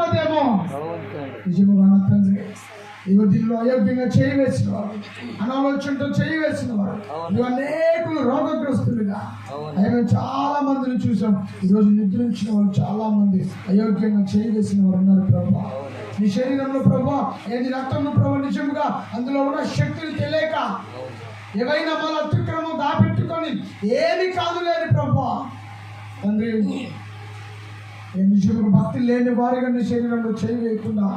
అవ్వదేమో. నిజముగా నా తండ్రి, ఇగో దీనిలో అయోగ్యంగా చేయవేసిన వారు, అనాలోచనతో చేయవేసిన వారు, ఇవి అనేకులు రోగగ్రస్తులుగా మేము చాలా మందిని చూసాం. ఈరోజు నిద్రించిన వాళ్ళు చాలా మంది అయోగ్యంగా చేయవేసిన వారు ఉన్నారు ప్రభా. నీ శరీరంలో ప్రభా, ఏది రక్తంలో ప్రభా, నిజంగా అందులో ఉన్న శక్తులు తెలియక ఏవైనా మన అతిక్రమం దాపెట్టుకొని ఏమి కాదు లేని ప్రభా తండ్రి, నిజంగా భక్తి లేని వారిగా నీ శరీరంలో చేయవేయకుండా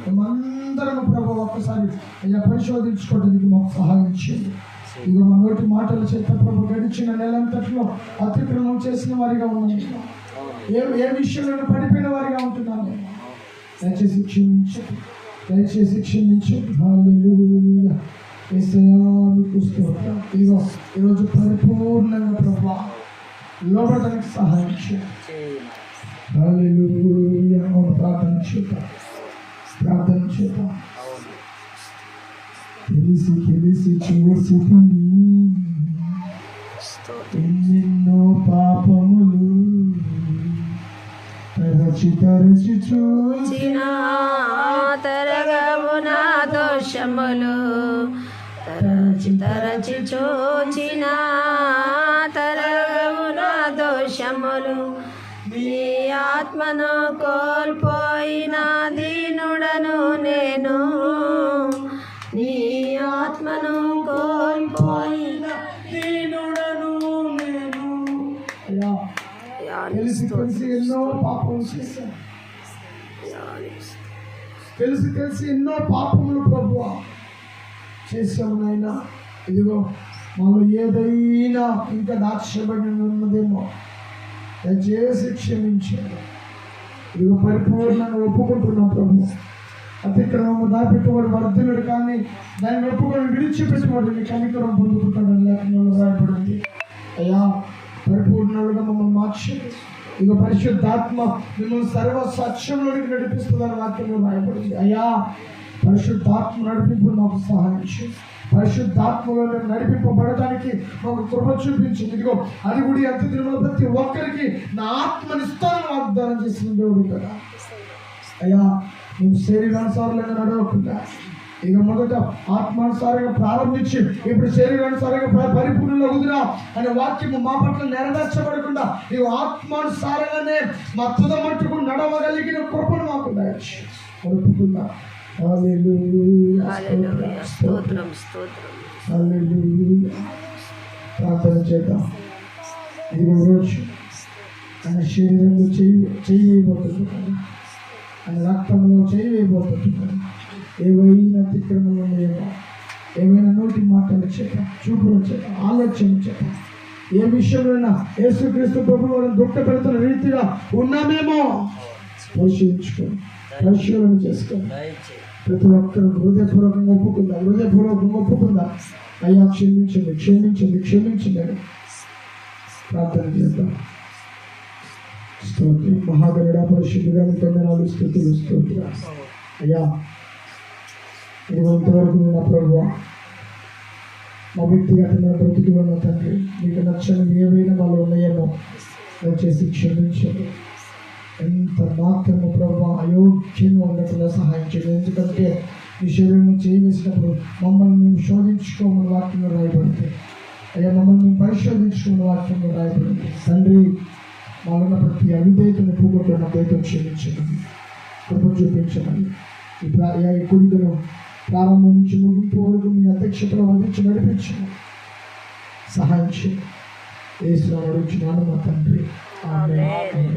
మేమందరం ప్రభు ఒక్కసారి ఇలా పరిశోధించుకోవడానికి మాకు సహాయం చేయండి. ఇక మా నోటి మాటల చేత ప్రభు గడిచిన నెలంతట్లో అతిక్రమం చేసిన వారిగా ఉన్నాము, ఏ విషయంలో పడిపోయిన వారిగా ఉంటున్నాము. దయచేసి క్షమించండి, దయచేసి క్షమించండి. హల్లెలూయా. యేసయ్యా నీకు స్తోత్రం. ఇదిగో ఈరోజు పరిపూర్ణంగా ప్రభు లోబడడానికి సహాయం చేయండి. హల్లెలూయా. ప్రార్థన చేద్దాం, ప్రార్థన చేద్దాం. తెలిసి తెలిసి చూసి ఎన్నెన్నో పాపములు తరచి తరచి చూచిన తరగము నా దోషములు, తరచి తరచి చూచిన తరగము నా దోషములు. నీ ఆత్మను కోల్పోయిన దీనుడను నేను, నీ ఆత్మను కోల్పోయిన దీనుడను నేను. తెలిసి తెలిసి ఎన్నో పాపములు చేశాను, తెలిసి తెలిసి ఎన్నో పాపములు ప్రభువా చేశాము నాయన. ఇదిగో మాలో ఏదైనా ఇంకా దాక్షబడి ఉన్నదేమో దయచేసి క్షమించండి. ఇదిగో పరిపూర్ణంగా ఒప్పుకుంటున్నాం ప్రభు. అతిక్రమము దాపెట్టుబడి వర్ధనుడు కానీ దాన్ని ఒప్పుకొని విడిచిపెట్టుబడి నీ కనికరం పొందుకుంటాడని లేఖనంలో రాయబడింది. అయ్యా పరిపూర్ణులుగా మమ్మల్ని మార్చండి. ఇక పరిశుద్ధాత్మ మిమ్మల్ని సర్వ సత్యంలోనికి నడిపిస్తుందని వాక్యంలో రాయబడింది. అయ్యా పరిశుద్ధాత్మ నడిపింపు మాకు సహాయం చేయండి. పరిశుద్ధాత్మలో నడిపింపబడటానికి మాకు కృప చూపించింది. ఇదిగో అది కూడా ఎంత దినంలో ప్రతి ఒక్కరికి నా ఆత్మనిస్తానని వాగ్దానం చేసిన దేవుడు కదా. అయ్యా నువ్వు శరీరానుసారంగా నడవకుండా ఇక మొదట ఆత్మానుసారంగా ప్రారంభించి ఇప్పుడు శరీరానుసారంగా పరిపూర్ణంలో కుదిరా అనే వాక్యము మా పట్ల నెరవేర్చబడకుండా ఇవి ఆత్మానుసారంగానే మా తుద మట్టుకు నడవగలిగిన కృపను మాకు దయచేసుకుందా. ప్రార్థన చేద్దాం. ఇదిగో రోజు ఆయన శరీరంలో చేయబోతుంది, ఆయన రక్తంలో చేయబోతుంది. ఏవైనా అతిక్రమలు ఉన్నాయేమో, ఏవైనా నోటి మాటలు చేత, చూపుల చేత, ఆలోచన చేత, ఏ విషయంలో యేసుక్రీస్తు ప్రభు వారిని దుఃఖ పెడుతున్న రీతిగా ఉన్నామేమో పోషించుకొని పరిశీలన చేసుకొని ప్రతి ఒక్కరు హృదయపూర్వకంగా ఒప్పుకుందా. అయ్యా క్షమించండి, క్షమించండి, క్షమించండి అని ప్రార్థన చేద్దాం. స్తోత్రం. మహాగరుడా పరిశుద్ధుడా వందనాలు, స్తుతులు, స్తోత్రం. అయ్యా ఇంతవరకు నా ప్రభువా మా వ్యక్తిగతమైన బ్రతుకులో ఉన్న తండ్రి మీకు నచ్చని ఏవైనా వాళ్ళు ఉన్నాయేమో దయచేసి క్షమించండి. ఎంత మాత్రము ప్రభావ అయోగ్యంగా ఉండకుండా సహాయం చేయండి. ఎందుకంటే ఈ శరీరం చేయవేసినప్పుడు మమ్మల్ని మేము శోధించుకోమని వాక్యంలో రాయబడింది. అయ్యా మమ్మల్ని మేము పరిశోధించుకున్న వాక్యంలో రాయబడింది. తండ్రి మాలో ప్రతి అవిధేయతను పోగొట్టిన అద్వైతం క్షమించండి, కృప చూపించమని ఈ కుడికను ప్రారంభం నుంచి ముగింపు వరకు మీ అధ్యక్షతలో వదిలించి నడిపించండి, సహాయం చేయండి. యేసు నామములో అడుగుచున్నాను మా తండ్రి, ఆమేన్.